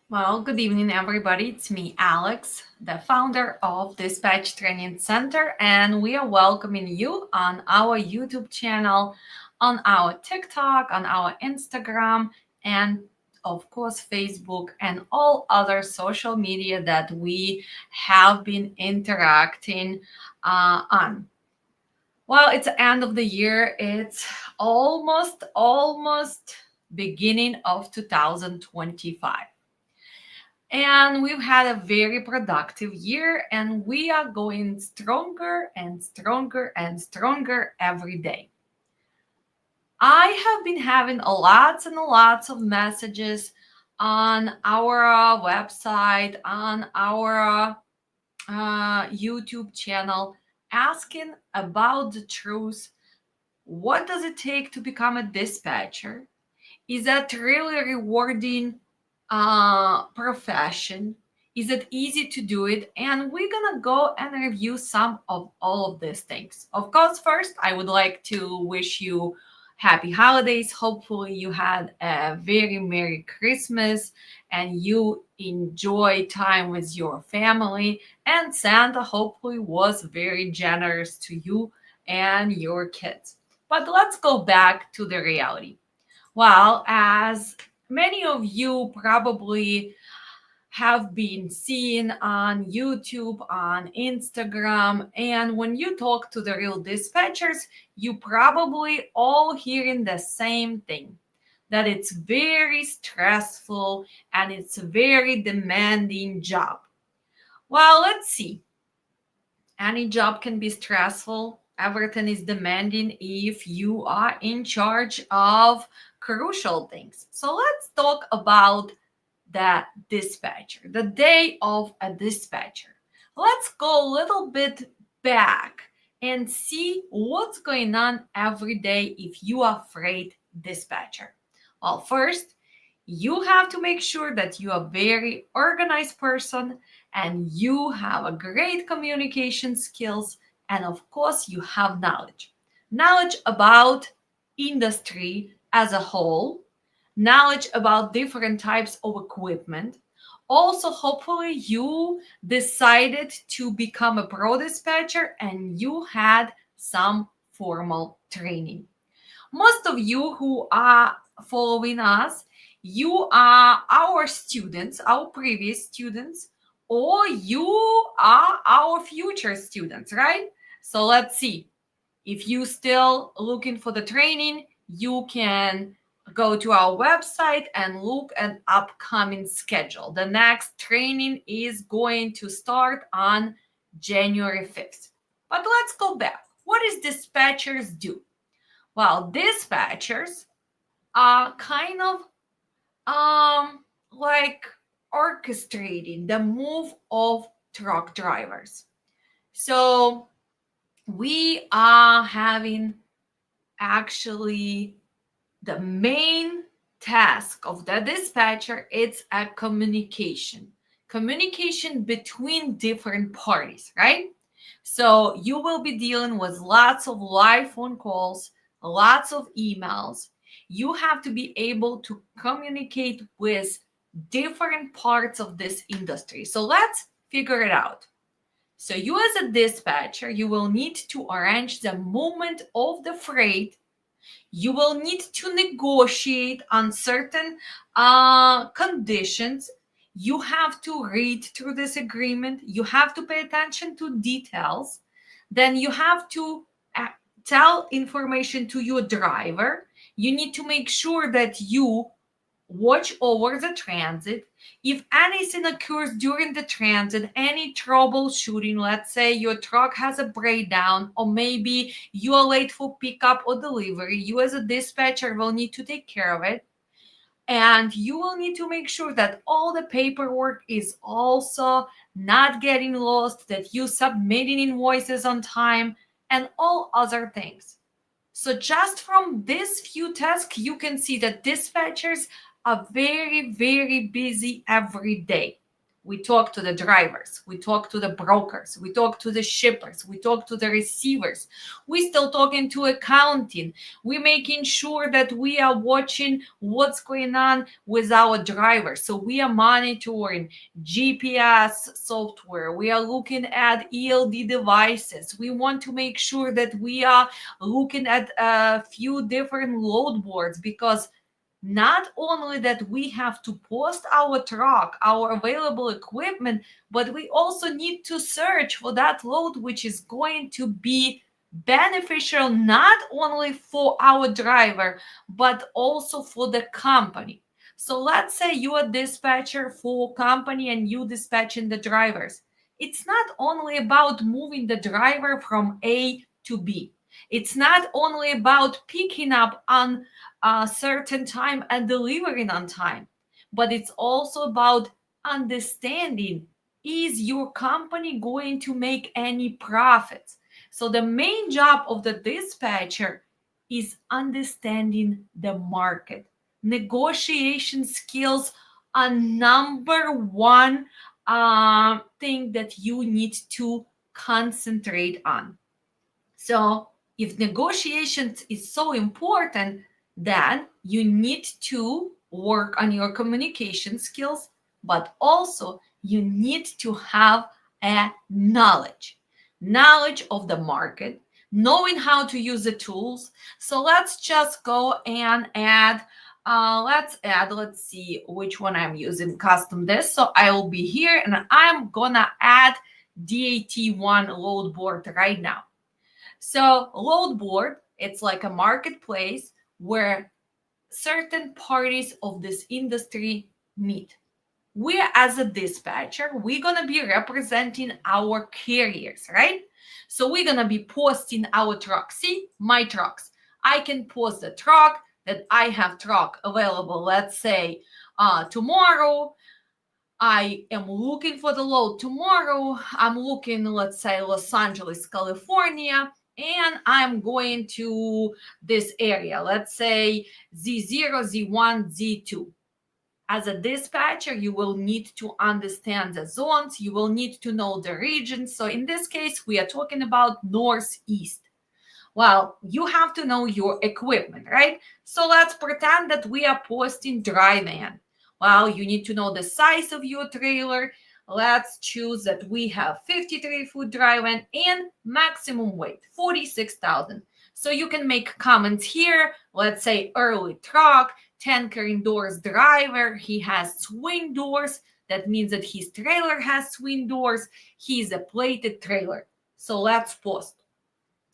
Well, good evening, everybody. It's me, Alex, the founder of Dispatch Training Center, and we are welcoming you on our YouTube channel, on our TikTok, on our Instagram, and of course, Facebook and all other social media that we have been interacting on. Well, it's the end of the year. It's almost beginning of 2025. And we've had a very productive year, and we are going stronger and stronger and stronger every day. I have been having lots and lots of messages on our website, on our YouTube channel, asking about the truth. What does it take to become a dispatcher? Is that really rewarding profession? Is it easy to do it? And we're gonna go and review some of all of these things. Of course, first, I would like to wish you happy holidays. Hopefully, you had a very Merry Christmas and you enjoy time with your family. And Santa hopefully was very generous to you and your kids. But let's go back to the reality. Well, as many of you probably have been seeing on YouTube, on Instagram, and when you talk to the real dispatchers, you probably all hearing the same thing, that it's very stressful and it's a very demanding job. Well, let's see. Any job can be stressful. Everything is demanding if you are in charge of crucial things. So let's talk about the dispatcher, the day of a dispatcher. Let's go a little bit back and see what's going on every day if you are afraid dispatcher. Well, first, you have to make sure that you are a very organized person and you have a great communication skills, and of course you have knowledge about industry as a whole, knowledge about different types of equipment. Also, hopefully you decided to become a pro dispatcher and you had some formal training. Most of you who are following us, you are our students, our previous students, or you are our future students, right? So let's see. If you still looking for the training, you can go to our website and look at upcoming schedule. The next training is going to start on January 5th. But let's go back. What does dispatchers do? Well, dispatchers are kind of like orchestrating the move of truck drivers. So we are having actually the main task of the dispatcher, it's a communication between different parties, right? So you will be dealing with lots of live phone calls, lots of emails. You have to be able to communicate with different parts of this industry. So let's figure it out. So you as a dispatcher, you will need to arrange the movement of the freight. You will need to negotiate on certain conditions. You have to read through this agreement. You have to pay attention to details. Then you have to tell information to your driver. You need to make sure that you watch over the transit. If anything occurs during the transit, any troubleshooting, let's say your truck has a breakdown, or maybe you are late for pickup or delivery, you as a dispatcher will need to take care of it. And you will need to make sure that all the paperwork is also not getting lost, that you submitting invoices on time, and all other things. So just from these few tasks, you can see that dispatchers are very, very busy every day. We talk to the drivers, we talk to the brokers, we talk to the shippers, we talk to the receivers. We still talking to accounting. We're making sure that we are watching what's going on with our drivers. So we are monitoring GPS software. We are looking at ELD devices. We want to make sure that we are looking at a few different load boards, because not only that we have to post our truck, our available equipment, but we also need to search for that load which is going to be beneficial not only for our driver, but also for the company. So let's say you are dispatcher for company and you dispatching the drivers. It's not only about moving the driver from A to B. It's not only about picking up on a certain time and delivering on time, but it's also about understanding, is your company going to make any profits? So the main job of the dispatcher is understanding the market. Negotiation skills are number one thing that you need to concentrate on. So if negotiations is so important, then you need to work on your communication skills, but also you need to have a knowledge of the market, knowing how to use the tools. So let's just go and add, let's see which one I'm using, custom this. So I will be here and I'm gonna add DAT1 load board right now. So load board, it's like a marketplace where certain parties of this industry meet. We as a dispatcher, we're going to be representing our carriers, right? So we're going to be posting our trucks. See, my trucks. I can post the truck that I have truck available, let's say tomorrow. I am looking for the load tomorrow. I'm looking, let's say, Los Angeles, California, and I'm going to this area, let's say Z0, Z1, Z2. As a dispatcher, you will need to understand the zones, you will need to know the regions. So in this case, we are talking about northeast. Well, you have to know your equipment, right? So let's pretend that we are posting dry van. Well, you need to know the size of your trailer. Let's choose that we have 53-foot dry van and maximum weight, 46,000. So you can make comments here. Let's say early truck, tanker indoors driver. He has swing doors. That means that his trailer has swing doors. He's a plated trailer. So let's post.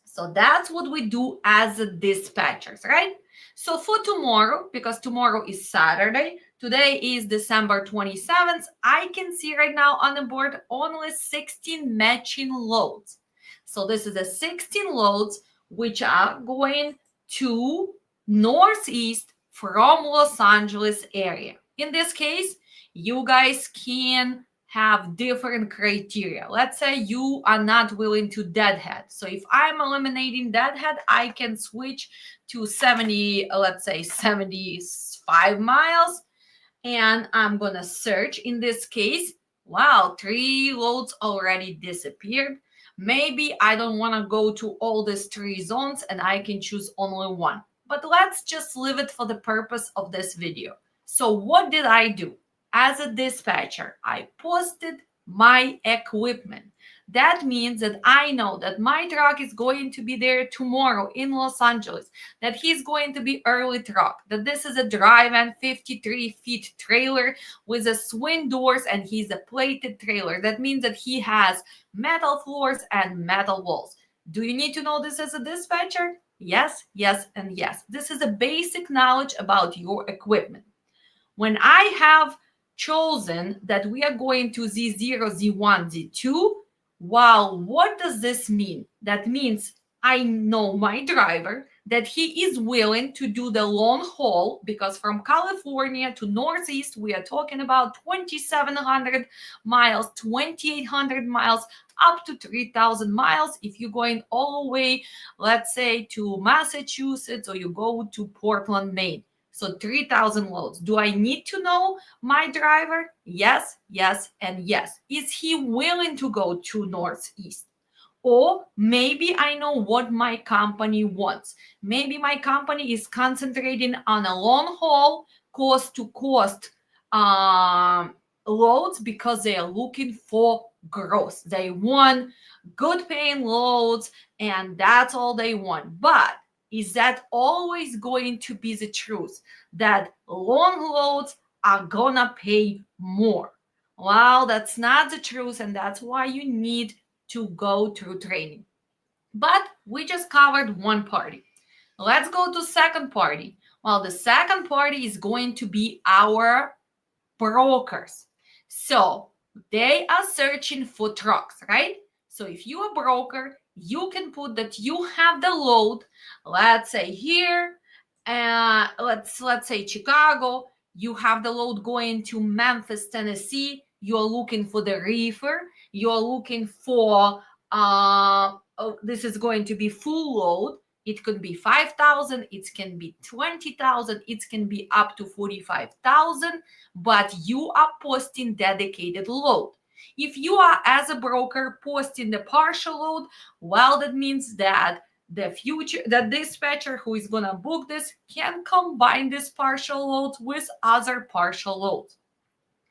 So that's what we do as dispatchers, right? So for tomorrow, because tomorrow is Saturday, today is December 27th, I can see right now on the board only 16 matching loads. So this is the 16 loads which are going to northeast from Los Angeles area. In this case, you guys can have different criteria. Let's say you are not willing to deadhead. So if I'm eliminating deadhead, I can switch to 70, let's say 75 miles. And I'm going to search in this case. Wow, 3 loads already disappeared. Maybe I don't want to go to all these 3 zones and I can choose only one. But let's just leave it for the purpose of this video. So what did I do? As a dispatcher, I posted my equipment. That means that I know that my truck is going to be there tomorrow in Los Angeles, that he's going to be early truck, that this is a dry van 53-foot trailer with a swing doors and he's a plated trailer. That means that he has metal floors and metal walls. Do you need to know this as a dispatcher? Yes, yes, and yes. This is a basic knowledge about your equipment. When I have chosen that we are going to Z0, Z1, Z2, wow, what does this mean? That means I know my driver, that he is willing to do the long haul, because from California to Northeast, we are talking about 2,700 miles, 2,800 miles, up to 3,000 miles. If you're going all the way, let's say, to Massachusetts, or you go to Portland, Maine. So 3,000 loads. Do I need to know my driver? Yes, yes, and yes. Is he willing to go to Northeast? Or maybe I know what my company wants. Maybe my company is concentrating on a long haul, coast to coast loads because they are looking for growth. They want good paying loads, and that's all they want. But is that always going to be the truth that long loads are gonna pay more? Well, that's not the truth, and that's why you need to go through training. But we just covered one party. Let's go to second party. Well, the second party is going to be our brokers. So they are searching for trucks, right? So if you are a broker, you can put that you have the load, let's say here, let's say Chicago, you have the load going to Memphis, Tennessee, you're looking for the reefer, you're looking for this is going to be full load. It could be 5,000, it can be 20,000, it can be up to 45,000, but you are posting dedicated load. If you are, as a broker, posting the partial load, well, that means that the dispatcher who is going to book this can combine this partial loads with other partial loads.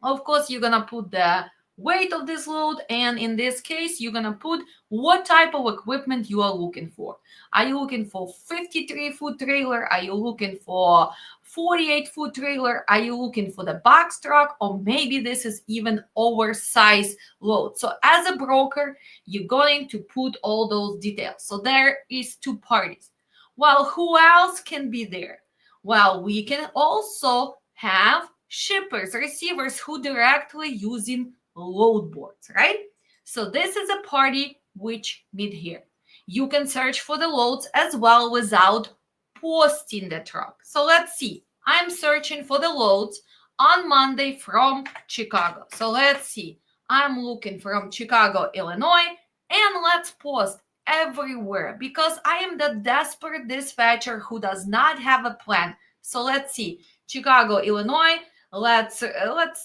Of course, you're going to put the weight of this load, and in this case you're going to put what type of equipment you are looking for. Are you looking for 53-foot trailer? Are you looking for 48-foot trailer? Are you looking for the box truck? Or maybe this is even oversized load. So as a broker, you're going to put all those details. So there is two parties. Well, who else can be there? Well, we can also have shippers, receivers who directly using load boards, right? So this is a party which meet here. You can search for the loads as well without posting the truck. So let's see. I'm searching for the loads on Monday from Chicago. So let's see. I'm looking from Chicago, Illinois, and let's post everywhere because I am the desperate dispatcher who does not have a plan. So let's see. Chicago, Illinois. Let's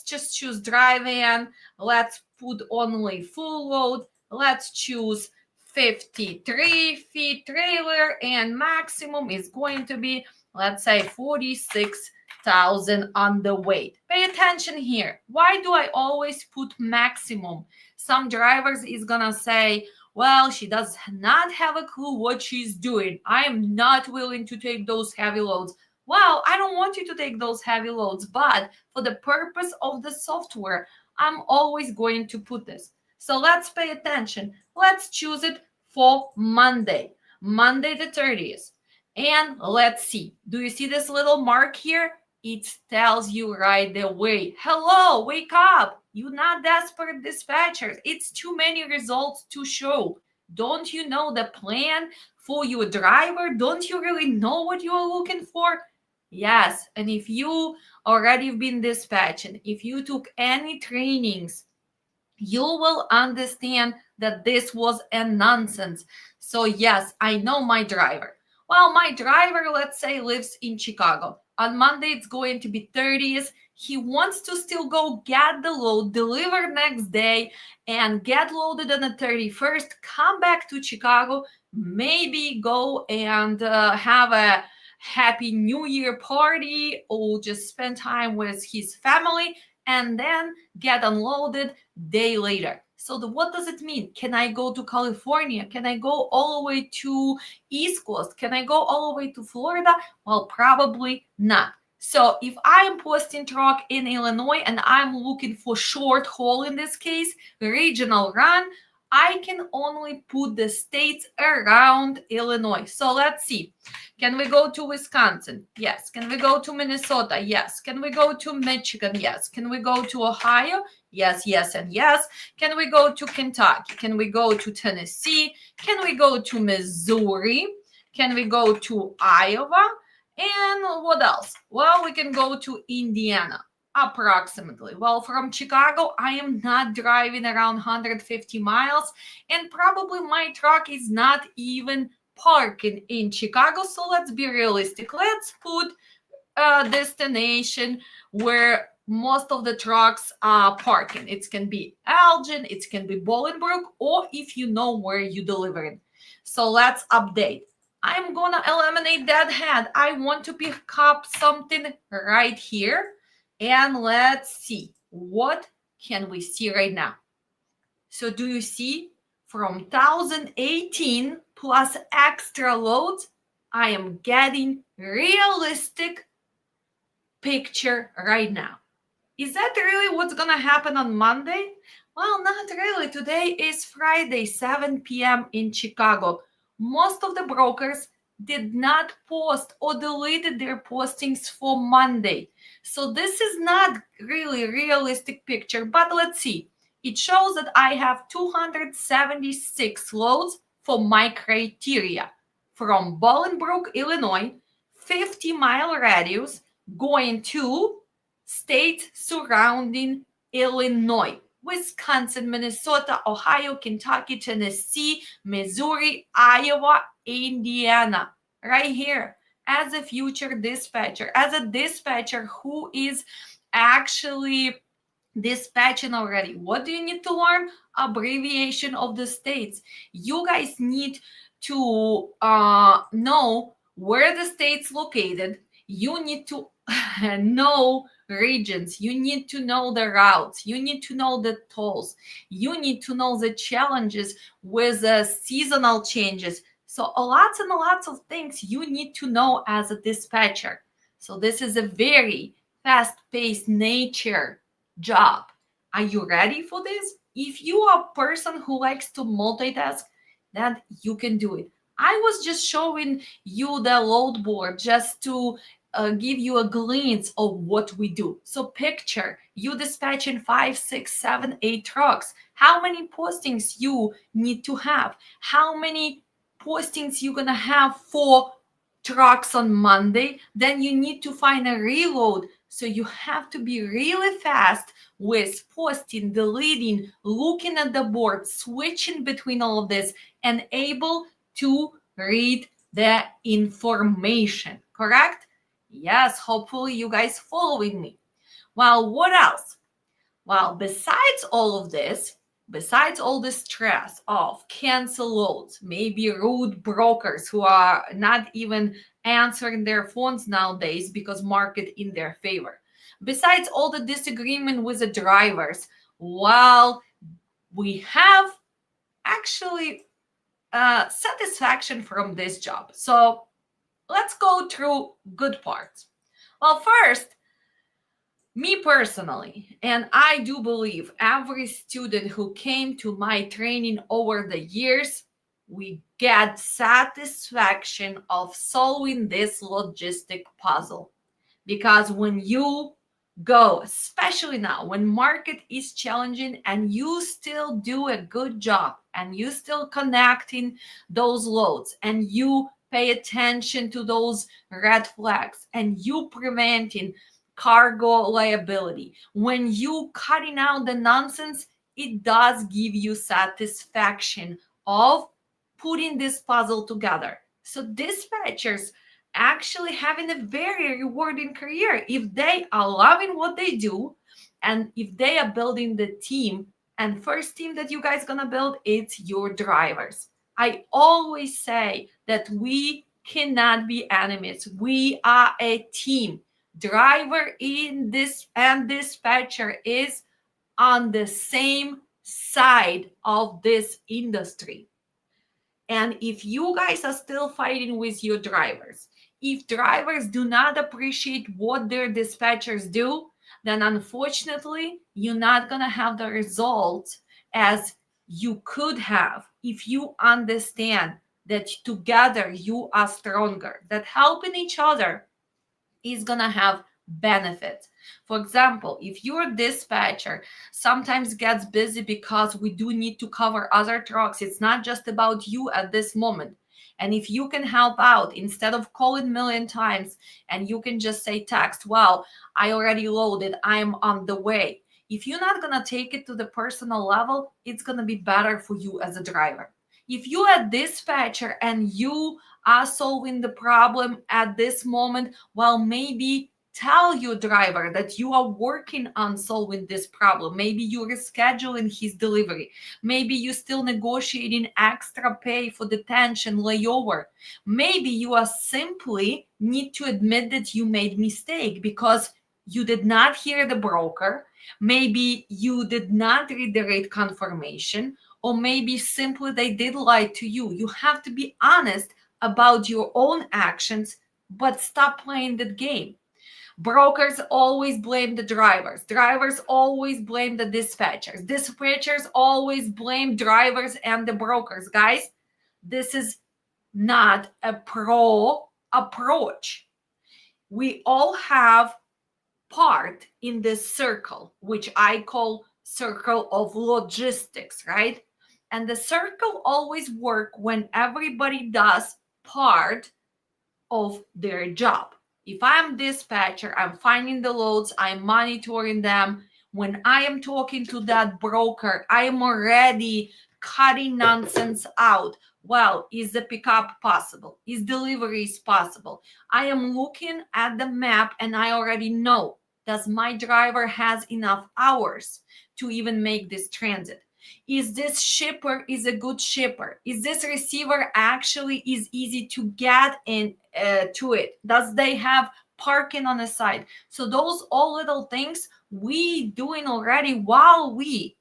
just choose dry van. Let's put only full load. Let's choose 53 feet trailer, and maximum is going to be, let's say, 46,000 on the weight. Pay attention here. Why do I always put maximum? Some drivers is gonna say, well, she does not have a clue what she's doing. I am not willing to take those heavy loads. Well, I don't want you to take those heavy loads, but for the purpose of the software, I'm always going to put this. So let's pay attention. Let's choose it for Monday the 30th. And let's see. Do you see this little mark here? It tells you right away. Hello, wake up. You're not desperate dispatchers. It's too many results to show. Don't you know the plan for your driver? Don't you really know what you are looking for? Yes, and if you already been dispatching, if you took any trainings, you will understand that this was a nonsense. So yes, I know my driver. Well, my driver, let's say, lives in Chicago. On Monday, it's going to be 30th. He wants to still go get the load, deliver next day, and get loaded on the 31st, come back to Chicago, maybe go and have a happy new year party or just spend time with his family and then get unloaded day later. So what does it mean? Can I go to California? Can I go all the way to East Coast? Can I go all the way to Florida? Well, probably not. So if I'm posting truck in Illinois and I'm looking for short haul, in this case, regional run, I can only put the states around Illinois. So let's see. Can we go to Wisconsin? Yes. Can we go to Minnesota? Yes. Can we go to Michigan? Yes. Can we go to Ohio? Yes, yes, and yes. Can we go to Kentucky? Can we go to Tennessee? Can we go to Missouri? Can we go to Iowa? And what else? Well, we can go to Indiana. Approximately. Well, from Chicago, I am not driving around 150 miles, and probably my truck is not even parking in Chicago. So let's be realistic. Let's put destination where most of the trucks are parking. It can be Elgin, it can be Bolingbrook, or if you know where you deliver it. So let's update. I'm gonna eliminate that head. I want to pick up something right here. And let's see, what can we see right now? So do you see, from 1018 plus extra loads, I am getting realistic picture right now. Is that really what's gonna happen on Monday? Well, not really. Today is Friday, 7 p.m. in Chicago. Most of the brokers did not post or deleted their postings for Monday. So this is not really a realistic picture, but let's see. It shows that I have 276 loads for my criteria from Bolingbrook, Illinois, 50-mile radius, going to states surrounding Illinois, Wisconsin, Minnesota, Ohio, Kentucky, Tennessee, Missouri, Iowa, Indiana. Right here, as a future dispatcher, as a dispatcher who is actually dispatching already. What do you need to learn? Abbreviation of the states. You guys need to know where the state's located. You need to know regions. You need to know the routes. You need to know the tolls. You need to know the challenges with the seasonal changes. So lots and lots of things you need to know as a dispatcher. So this is a very fast-paced nature job. Are you ready for this? If you are a person who likes to multitask, then you can do it. I was just showing you the load board just to give you a glimpse of what we do. So picture you dispatching 5, 6, 7, 8 trucks. How many postings you need to have? How many postings you're gonna have for trucks on Monday? Then you need to find a reload. So you have to be really fast with posting, deleting, looking at the board, switching between all of this, and able to read the information, correct? Yes, hopefully you guys following me. Well, what else? Well, besides all of this, besides all the stress of cancel loads, maybe rude brokers who are not even answering their phones nowadays because market in their favor, besides all the disagreement with the drivers, well, we have actually satisfaction from this job. So let's go through good parts. Well, first, me personally, and I do believe every student who came to my training over the years, we get satisfaction of solving this logistic puzzle. Because when you go, especially now when market is challenging and you still do a good job and you still connecting those loads and you pay attention to those red flags and you preventing cargo liability, when you cutting out the nonsense, it does give you satisfaction of putting this puzzle together. So dispatchers actually having a very rewarding career if they are loving what they do and if they are building the team. And first team that you guys gonna build, it's your drivers. I always say that we cannot be enemies. We are a team. Driver in this and dispatcher is on the same side of this industry. And if you guys are still fighting with your drivers, if drivers do not appreciate what their dispatchers do, then unfortunately, you're not going to have the results as you could have if you understand that together you are stronger, that helping each other is going to have benefits. For example, if your dispatcher sometimes gets busy because we do need to cover other trucks, it's not just about you at this moment. And if you can help out instead of calling a million times and you can just say text, well, I already loaded, I'm on the way. If you're not going to take it to the personal level, it's going to be better for you as a driver. If you are a dispatcher and you are solving the problem at this moment, well, maybe Tell your driver that you are working on solving this problem. Maybe you're rescheduling his delivery. Maybe you're still negotiating extra pay for detention, layover. Maybe you are simply need to admit that you made mistake because you did not hear the broker. Maybe you did not read the rate confirmation, or maybe simply they did lie to you. You have to be honest about your own actions, but stop playing that game. Brokers always blame the drivers. Drivers always blame the dispatchers. Dispatchers always blame drivers and the brokers. Guys, this is not a pro approach. We all have part in this circle, which I call circle of logistics, right? And the circle always work when everybody does part of their job. If I'm dispatcher, I'm finding the loads, I'm monitoring them. When I am talking to that broker, I am already cutting nonsense out. Well, is the pickup possible? Is deliveries possible? I am looking at the map and I already know, does my driver has enough hours to even make this transit? Is this shipper is a good shipper? Is this receiver actually is easy to get in to it? Does they have parking on the side? So those all little things we doing already while we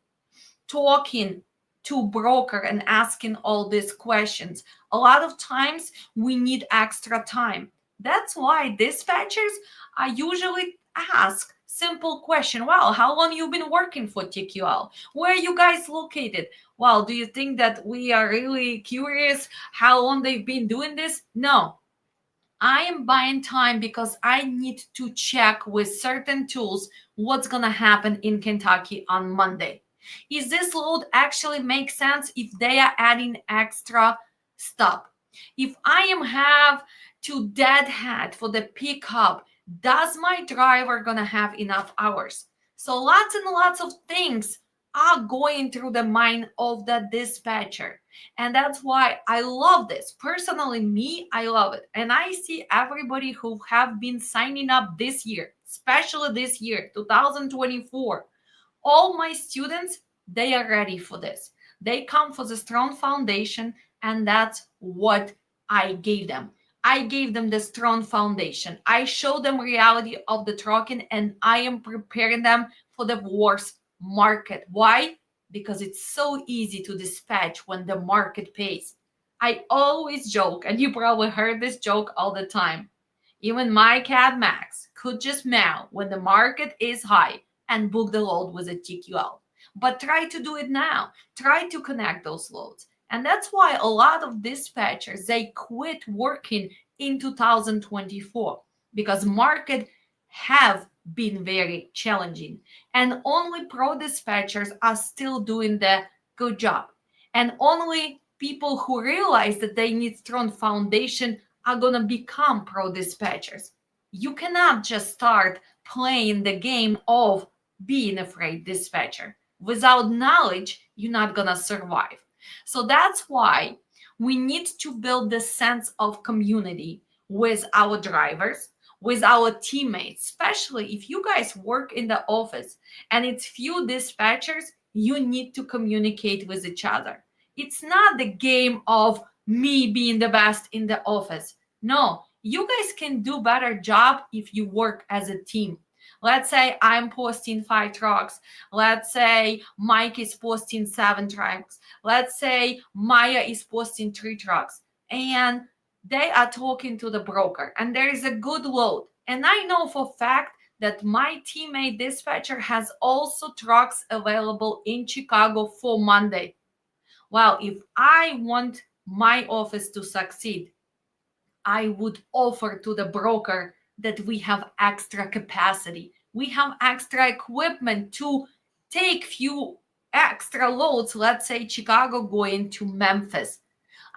talking to broker and asking all these questions. A lot of times we need extra time. That's why dispatchers I usually ask simple question. Well, how long you been working for TQL? Where are you guys located? Well, do you think that we are really curious how long they've been doing this? No. I am buying time because I need to check with certain tools what's going to happen in Kentucky on Monday. Is this load actually make sense if they are adding extra stop? If I am have to deadhead for the pickup, does my driver gonna have enough hours? So lots and lots of things are going through the mind of the dispatcher. And that's why I love this. Personally, me, I love it. And I see everybody who have been signing up this year, especially this year, 2024. All my students, they are ready for this. They come for the strong foundation, and that's what I gave them. I gave them the strong foundation. I showed them reality of the trucking, and I am preparing them for the worst market. Why? Because it's so easy to dispatch when the market pays. I always joke, and you probably heard this joke all the time. Even my cat Max could just meow when the market is high and book the load with a TQL. But try to do it now. Try to connect those loads. And that's why a lot of dispatchers, they quit working in 2024 because market have been very challenging. And only pro dispatchers are still doing the good job. And only people who realize that they need strong foundation are going to become pro dispatchers. You cannot just start playing the game of being afraid dispatcher. Without knowledge, you're not going to survive. So that's why we need to build the sense of community with our drivers, with our teammates, especially if you guys work in the office and it's few dispatchers, you need to communicate with each other. It's not the game of me being the best in the office. No, you guys can do better job if you work as a team. Let's say I'm posting 5 trucks. Let's say Mike is posting 7 trucks. Let's say Maya is posting 3 trucks. And they are talking to the broker and there is a good load. And I know for a fact that my teammate dispatcher has also trucks available in Chicago for Monday. Well, if I want my office to succeed, I would offer to the broker that we have extra capacity. We have extra equipment to take few extra loads, let's say Chicago going to Memphis.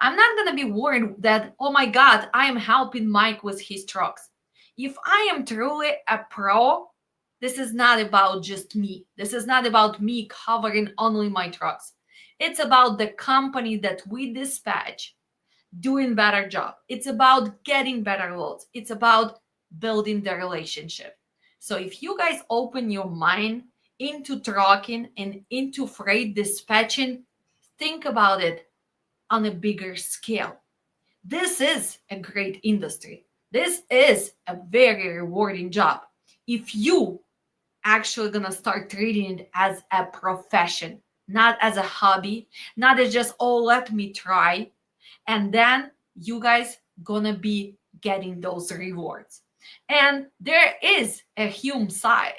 I'm not going to be worried that, oh my God, I am helping Mike with his trucks. If I am truly a pro, this is not about just me. This is not about me covering only my trucks. It's about the company that we dispatch doing better job. It's about getting better loads. It's about building the relationship. So if you guys open your mind into trucking and into freight dispatching, think about it on a bigger scale. This is a great industry. This is a very rewarding job. If you actually gonna start treating it as a profession, not as a hobby, not as just, oh, let me try, and then you guys gonna be getting those rewards. And there is a human side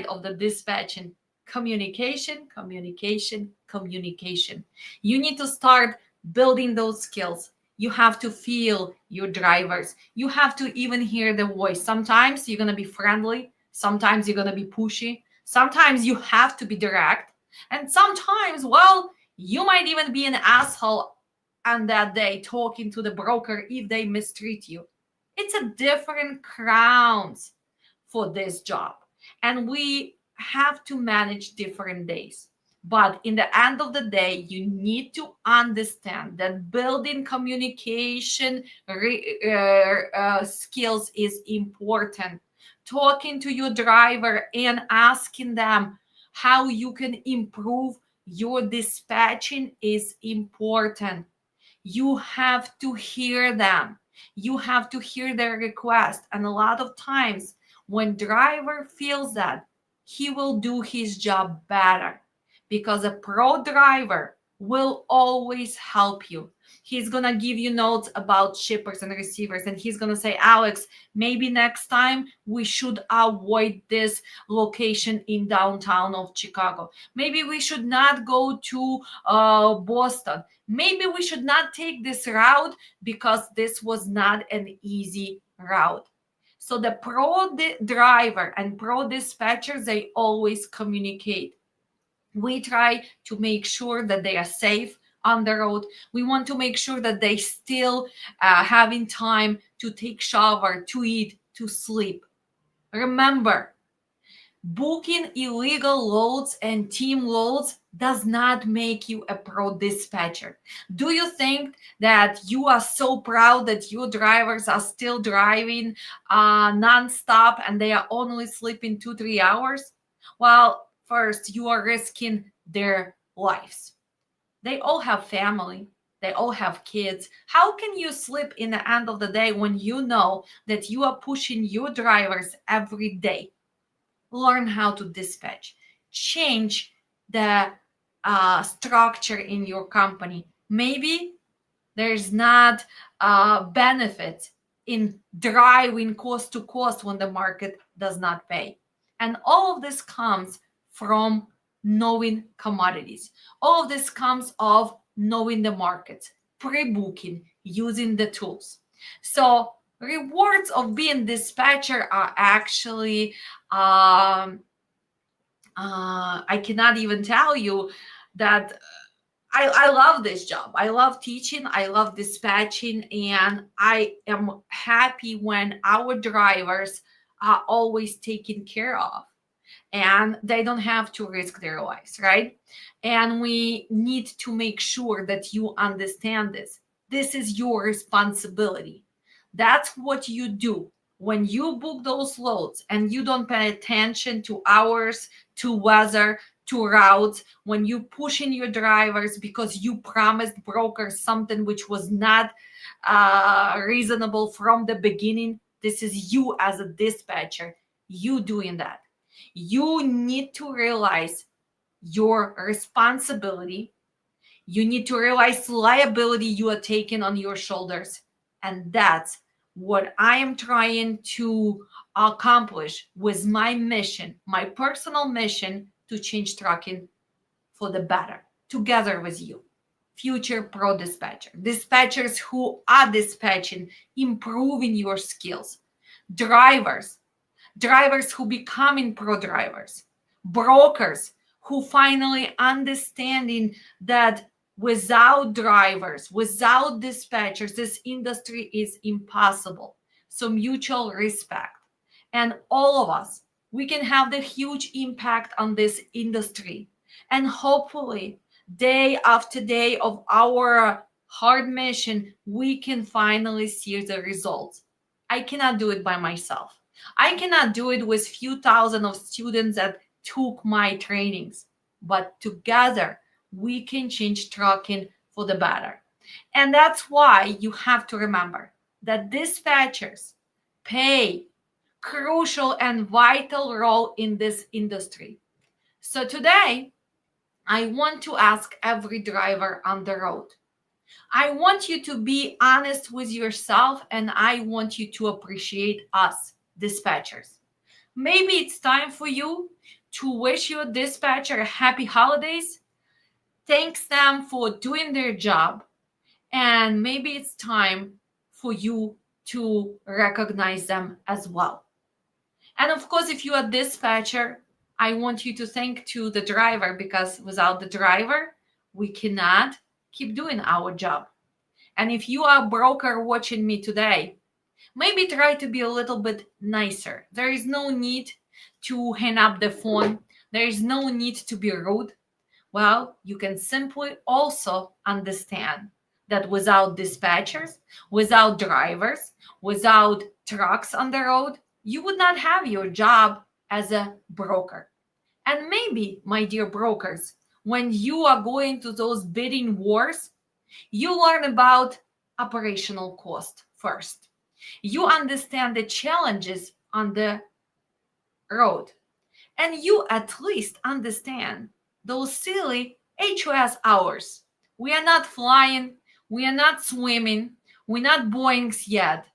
of the dispatch and communication, communication, communication. You need to start building those skills. You have to feel your drivers. You have to even hear the voice. Sometimes you're gonna be friendly, sometimes you're gonna be pushy, sometimes you have to be direct, and sometimes, well, you might even be an asshole on that day talking to the broker if they mistreat you. It's a different grounds for this job, and we have to manage different days. But in the end of the day, you need to understand that building communication skills is important. Talking to your driver and asking them how you can improve your dispatching is important. You have to hear them. You have to hear their request. And a lot of times when driver feels that, he will do his job better, because a pro driver will always help you. He's going to give you notes about shippers and receivers, and he's going to say, Alex, maybe next time we should avoid this location in downtown of Chicago. Maybe we should not go to Boston. Maybe we should not take this route because this was not an easy route. So the pro driver and pro dispatchers, they always communicate. We try to make sure that they are safe on the road. We want to make sure that they still having time to take shower, to eat, to sleep. Remember, booking illegal loads and team loads does not make you a pro dispatcher. Do you think that you are so proud that your drivers are still driving non-stop and they are only sleeping 2-3 hours? Well, first, you are risking their lives. They all have family. They all have kids. How can you sleep in the end of the day when you know that you are pushing your drivers every day? Learn how to dispatch. Change the structure in your company. Maybe there's not benefit in driving coast to coast when the market does not pay. And all of this comes from knowing commodities. All of this comes of knowing the market, pre-booking, using the tools. So rewards of being dispatcher are actually I cannot even tell you that I love this job. I love teaching. I love dispatching. And I am happy when our drivers are always taken care of and they don't have to risk their lives, right? And we need to make sure that you understand this. This is your responsibility. That's what you do when you book those loads and you don't pay attention to hours, to weather, to routes, when you push in your drivers because you promised brokers something which was not reasonable from the beginning. This is you as a dispatcher, you doing that. You need to realize your responsibility. You need to realize the liability you are taking on your shoulders. And that's what I am trying to accomplish with my mission, my personal mission to change trucking for the better, together with you, future pro dispatcher, dispatchers who are dispatching, improving your skills, drivers who becoming pro drivers, brokers who finally understanding that without drivers, without dispatchers, this industry is impossible. So mutual respect. And all of us, we can have the huge impact on this industry. And hopefully, day after day of our hard mission, we can finally see the results. I cannot do it by myself. I cannot do it with few thousand of students that took my trainings. But together, we can change trucking for the better. And that's why you have to remember that dispatchers play crucial and vital role in this industry. So today, I want to ask every driver on the road. I want you to be honest with yourself and I want you to appreciate us, dispatchers. Maybe it's time for you to wish your dispatcher happy holidays, thanks them for doing their job, and maybe it's time for you to recognize them as well. And of course, if you are a dispatcher, I want you to thank to the driver because without the driver, we cannot keep doing our job. And if you are a broker watching me today, maybe try to be a little bit nicer. There is no need to hang up the phone. There is no need to be rude. Well, you can simply also understand that without dispatchers, without drivers, without trucks on the road, you would not have your job as a broker. And maybe, my dear brokers, when you are going to those bidding wars, you learn about operational cost first. You understand the challenges on the road. And you at least understand those silly HOS hours. We are not flying, we are not swimming, we're not Boeings yet.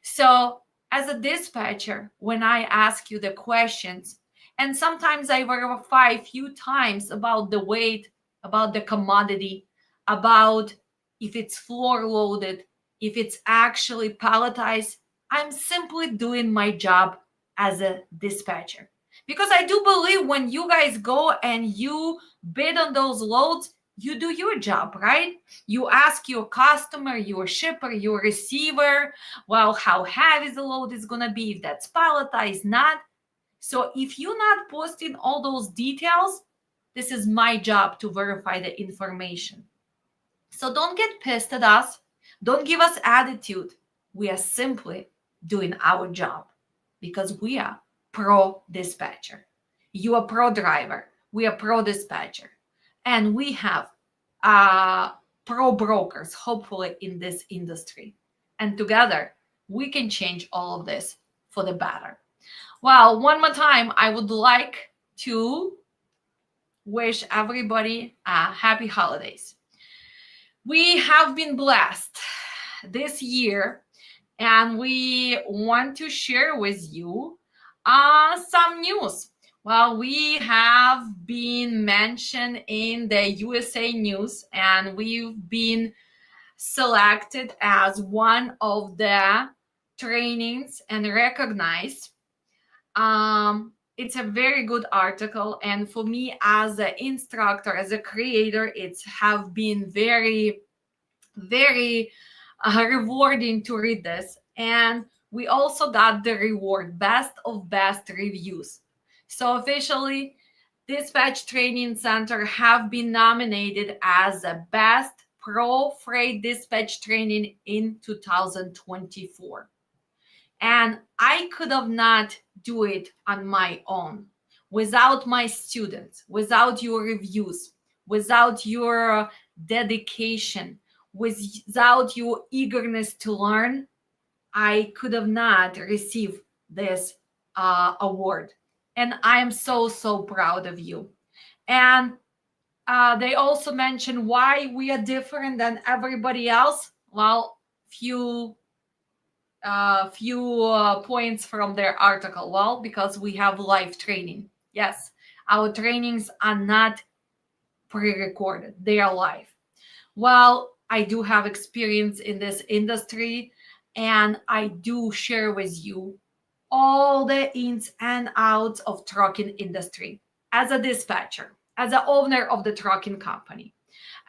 So, as a dispatcher, when I ask you the questions, and sometimes I verify a few times about the weight, about the commodity, about if it's floor loaded, if it's actually palletized, I'm simply doing my job as a dispatcher. Because I do believe when you guys go and you bid on those loads, you do your job, right? You ask your customer, your shipper, your receiver, well, how heavy the load is going to be, if that's palletized, not. So if you're not posting all those details, this is my job to verify the information. So don't get pissed at us. Don't give us attitude. We are simply doing our job because we are pro dispatcher. You are pro driver. We are pro dispatcher. And we have pro brokers, hopefully, in this industry. And together, we can change all of this for the better. Well, one more time, I would like to wish everybody happy holidays. We have been blessed this year, and we want to share with you some news. Well, we have been mentioned in the USA News, and we've been selected as one of the trainings and recognized. It's a very good article, and for me as an instructor, as a creator, it's have been very, very rewarding to read this. And we also got the reward best of best reviews. So officially, Dispatch Training Center have been nominated as the best pro freight dispatch training in 2024. And I could have not do it on my own without my students, without your reviews, without your dedication, without your eagerness to learn. I could have not received this award. And I am so, so proud of you. And they also mentioned why we are different than everybody else. Well, few points from their article. Well, because we have live training. Yes, our trainings are not pre-recorded, they are live. Well, I do have experience in this industry, and I do share with you all the ins and outs of trucking industry as a dispatcher, as the owner of the trucking company,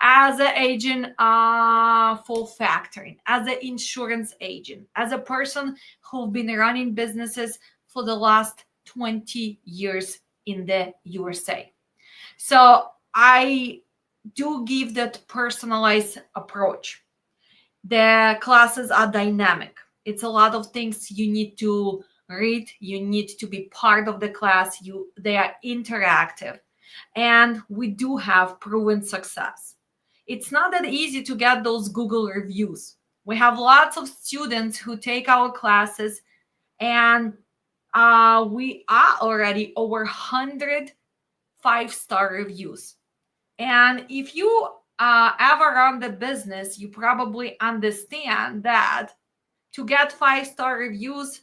as an agent for factoring, as an insurance agent, as a person who's been running businesses for the last 20 years in the USA. So I do give that personalized approach. The classes are dynamic. It's a lot of things you need to read. You need to be part of the class. They are interactive, and we do have proven success. It's not that easy to get those Google reviews. We have lots of students who take our classes, and we are already over 100 5-star reviews. And if you ever run the business, you probably understand that to get 5-star reviews,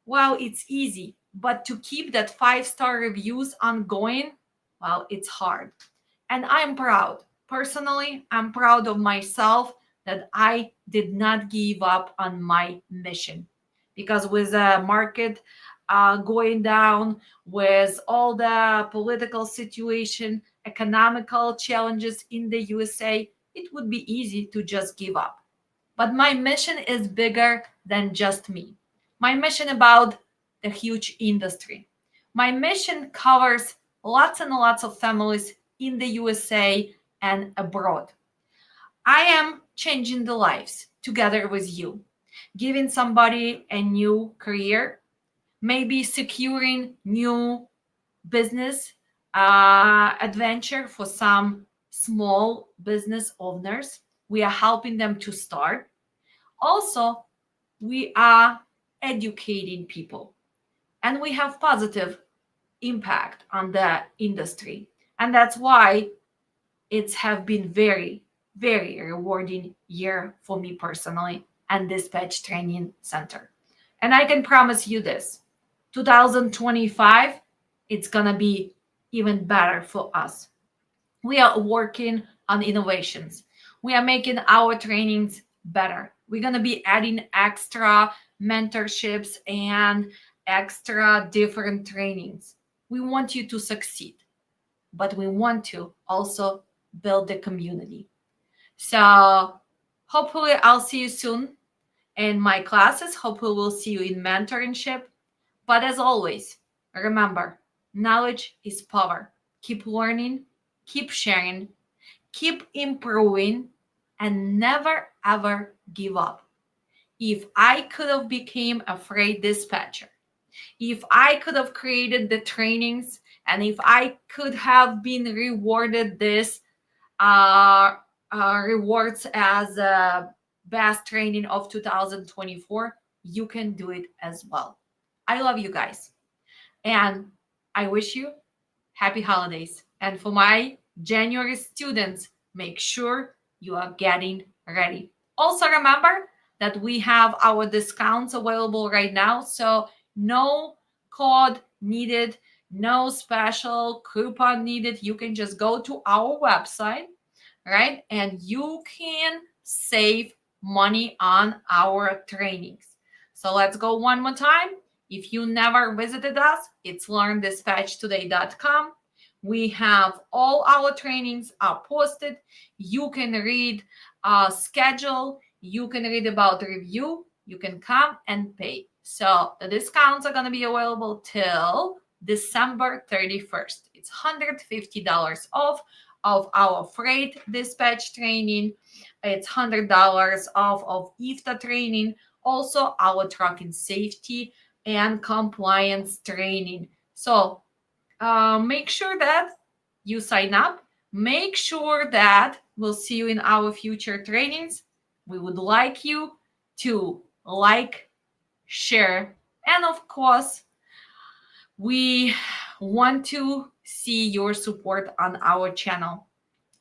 well, it's easy. But to keep that 5-star reviews ongoing, well, it's hard. And I'm proud. Personally, I'm proud of myself that I did not give up on my mission. Because with the market going down, with all the political situation, economical challenges in the USA, it would be easy to just give up. But my mission is bigger than just me. My mission about the huge industry. My mission covers lots and lots of families in the USA and abroad. I am changing the lives together with you, giving somebody a new career, maybe securing new business adventure for some small business owners. We are helping them to start. Also, we are educating people, and we have positive impact on the industry. And that's why it's have been very, very rewarding year for me personally and Dispatch Training Center. And I can promise you this, 2025, it's gonna be even better for us. We are working on innovations. We are making our trainings better. We're gonna be adding extra mentorships and extra different trainings. We want you to succeed, but we want to also build the community. So hopefully I'll see you soon in my classes. Hopefully we'll see you in mentorship. But as always, remember, knowledge is power. Keep learning, keep sharing, keep improving, and never ever give up. If I could have become a freight dispatcher, if I could have created the trainings, and if I could have been rewarded this uh, rewards as a best training of 2024, you can do it as well. I love you guys, and I wish you happy holidays. And for my January students, make sure you are getting ready. Also remember that we have our discounts available right now, so no code needed, no special coupon needed. You can just go to our website, right? And you can save money on our trainings. So let's go one more time. If you never visited us, it's learndispatchtoday.com. We have all our trainings are posted. You can read schedule. You can read about the review. You can come and pay. So the discounts are going to be available till December 31st. It's $150 off of our freight dispatch training. It's $100 off of IFTA training. Also our trucking safety and compliance training. So make sure that you sign up. Make sure that we'll see you in our future trainings. We would like you to like, share, and of course, we want to see your support on our channel.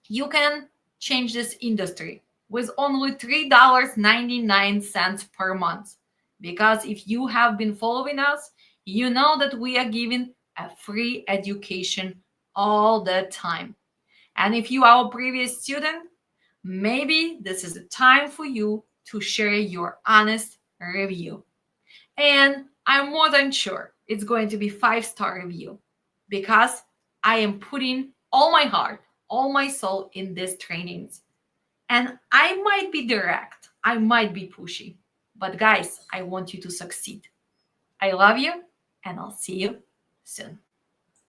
You can change this industry with only $3.99 per month. Because if you have been following us, you know that we are giving a free education all the time. And if you are a previous student, maybe this is the time for you to share your honest review. And I'm more than sure it's going to be 5-star review because I am putting all my heart, all my soul in these trainings. And I might be direct, I might be pushy, but guys, I want you to succeed. I love you, and I'll see you soon.